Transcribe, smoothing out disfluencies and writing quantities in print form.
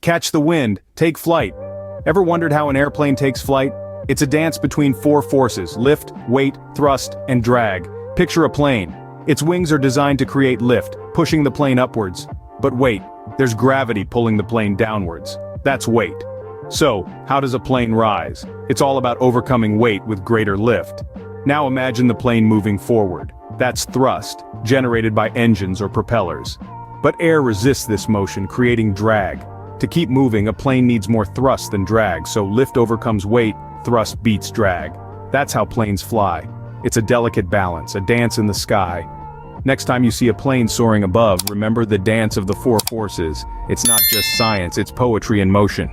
Catch the wind, take flight. Ever wondered how an airplane takes flight? It's a dance between four forces: lift, weight, thrust, and drag. Picture a plane. Its wings are designed to create lift, pushing the plane upwards. But wait, there's gravity pulling the plane downwards. That's weight. So, how does a plane rise? It's all about overcoming weight with greater lift. Now imagine the plane moving forward. That's thrust, generated by engines or propellers. But air resists this motion, creating drag. To keep moving, a plane needs more thrust than drag, so lift overcomes weight, thrust beats drag. That's how planes fly. It's a delicate balance, a dance in the sky. Next time you see a plane soaring above, remember the dance of the four forces. It's not just science, it's poetry in motion.